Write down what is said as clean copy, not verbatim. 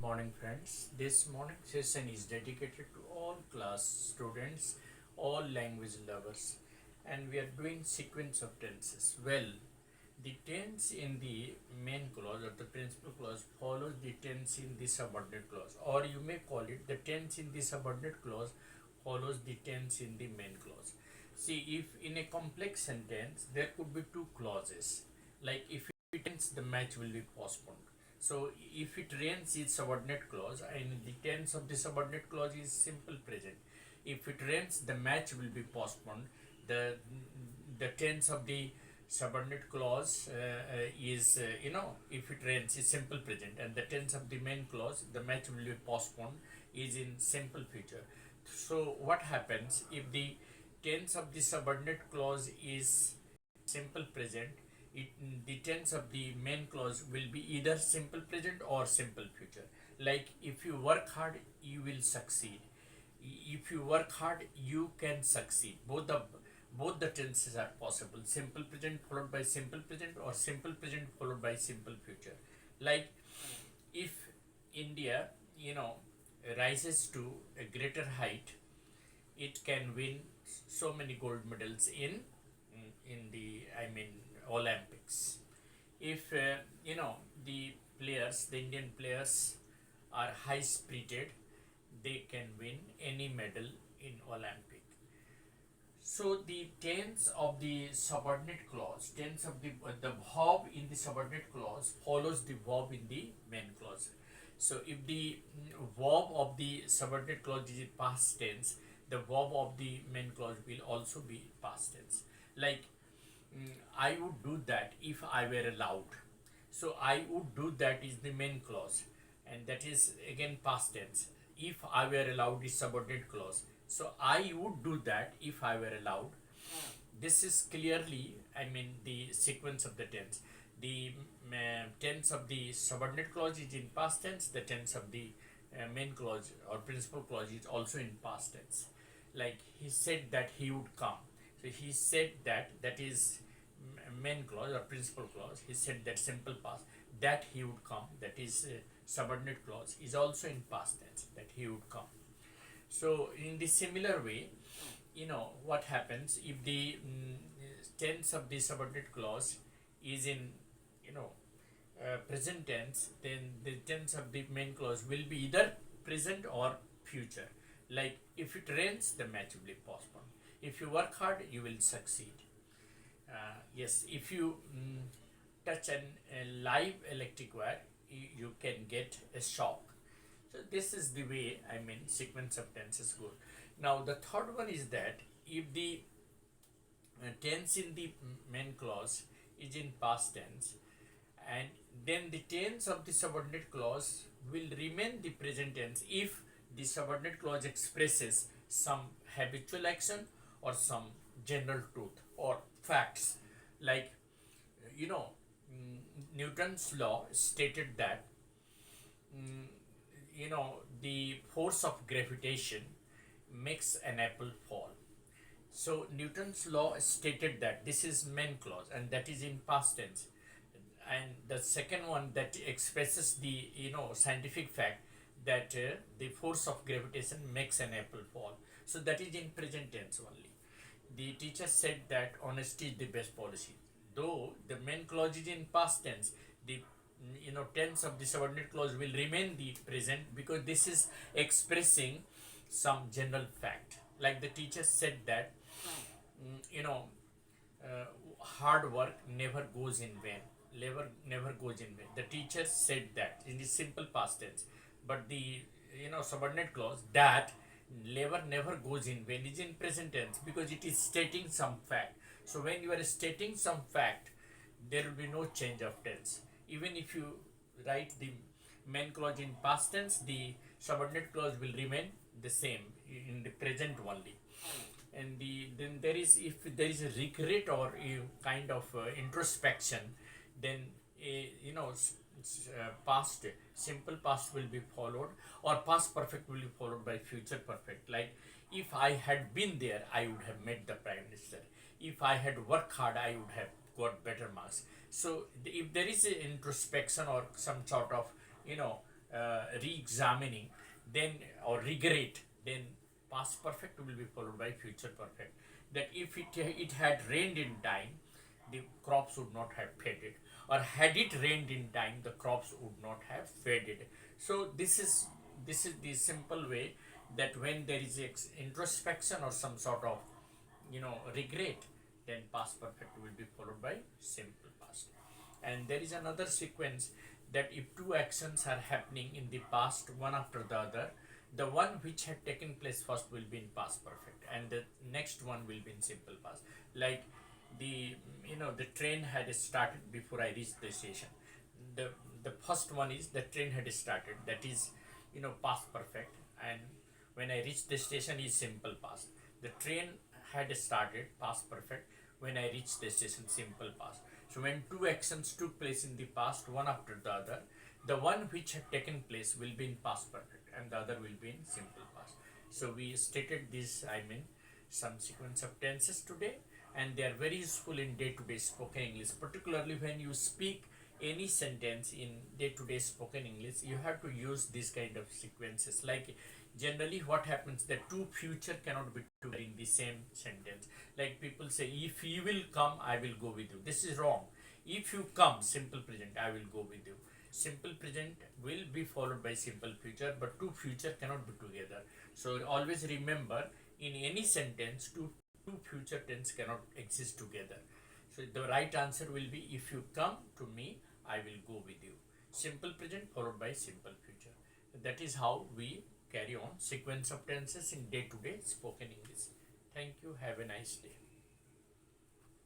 Morning friends, this morning session is dedicated to all class students, all language lovers, and we are doing sequence of tenses. Well, the tense in the main clause or the principal clause follows the tense in the subordinate clause, or you may call it the tense in the subordinate clause follows the tense in the main clause. See, if in a complex sentence there could be two clauses, like if it ends, the match will be postponed. So if it rains is subordinate clause and the tense of the subordinate clause is simple present. If it rains, the match will be postponed. The the tense of the subordinate clause is if it rains is simple present, and the tense of the main clause, the match will be postponed, is in simple future. So what happens if the tense of the subordinate clause is simple present? It, the tense of the main clause will be either simple present or simple future. Like if you work hard, you will succeed. If you work hard, you can succeed. Both the tenses are possible. Simple present followed by simple present, or simple present followed by simple future. Like if India, rises to a greater height, it can win so many gold medals in the Olympics. If the players, the Indian players, are high spirited, they can win any medal in Olympic. So the tense of the subordinate clause, tense of the verb in the subordinate clause follows the verb in the main clause. So if the verb of the subordinate clause is in past tense, the verb of the main clause will also be past tense. Like I would do that if I were allowed. So I would do that is the main clause, and that is again past tense. If I were allowed is subordinate clause. So I would do that if I were allowed. This is clearly, the sequence of the tense. The tense of the subordinate clause is in past tense. The tense of the main clause or principal clause is also in past tense. Like he said that he would come. So he said that, that is main clause or principal clause. He said that simple past, that he would come, that is subordinate clause, is also in past tense, that he would come. So in the similar way, what happens if the tense of the subordinate clause is in present tense, then the tense of the main clause will be either present or future. Like if it rains, the match will be postponed. If you work hard, you will succeed. Yes, if you touch a live electric wire, you can get a shock. So this is the way sequence of tenses go. Now the third one is that if the tense in the main clause is in past tense, and then the tense of the subordinate clause will remain the present tense if the subordinate clause expresses some habitual action or some general truth or facts. Like you know Newton's law stated that mm, the force of gravitation makes an apple fall. So Newton's law stated that, this is main clause, and that is in past tense. And the second one that expresses the scientific fact that the force of gravitation makes an apple fall. So that is in present tense only. The teacher said that honesty is the best policy. Though the main clause is in past tense, the tense of the subordinate clause will remain the present, because this is expressing some general fact. Like the teacher said that mm, you know hard work never goes in vain. Never goes in vain. The teacher said that in the simple past tense, but the subordinate clause, that labor never goes in vain, is in present tense, because it is stating some fact. So when you are stating some fact, there will be no change of tense. Even if you write the main clause in past tense, the subordinate clause will remain the same in the present only. And then there is, if there is a regret or a kind of introspection, then past, simple past will be followed, or past perfect will be followed by future perfect. Like if I had been there, I would have met the prime minister. If I had worked hard, I would have got better marks. So if there is an introspection or some sort of re-examining, then or regret, then past perfect will be followed by future perfect. That if it had rained in time, the crops would not have faded, or had it rained in time, the crops would not have faded. So this is the simple way that when there is introspection or some sort of regret, then past perfect will be followed by simple past. And there is another sequence that if two actions are happening in the past one after the other, the one which had taken place first will be in past perfect and the next one will be in simple past. Like the the train had started before I reached the station. The first one is the train had started, that is past perfect, and when I reached the station is simple past. The train had started, past perfect. When I reached the station, simple past. So when two actions took place in the past, one after the other, the one which had taken place will be in past perfect and the other will be in simple past. So we stated this, some sequence of tenses today, and they are very useful in day-to-day spoken English, particularly when you speak any sentence in day-to-day spoken English. You have to use this kind of sequences. Like generally what happens, that two future cannot be together in the same sentence. Like people say, if you will come, I will go with you. This is wrong. If you come, simple present, I will go with you. Simple present will be followed by simple future, but two future cannot be together. So always remember, in any sentence, two future tense cannot exist together. So the right answer will be, if you come to me, I will go with you. Simple present followed by simple future. That is how we carry on sequence of tenses in day-to-day spoken English. Thank you. Have a nice day.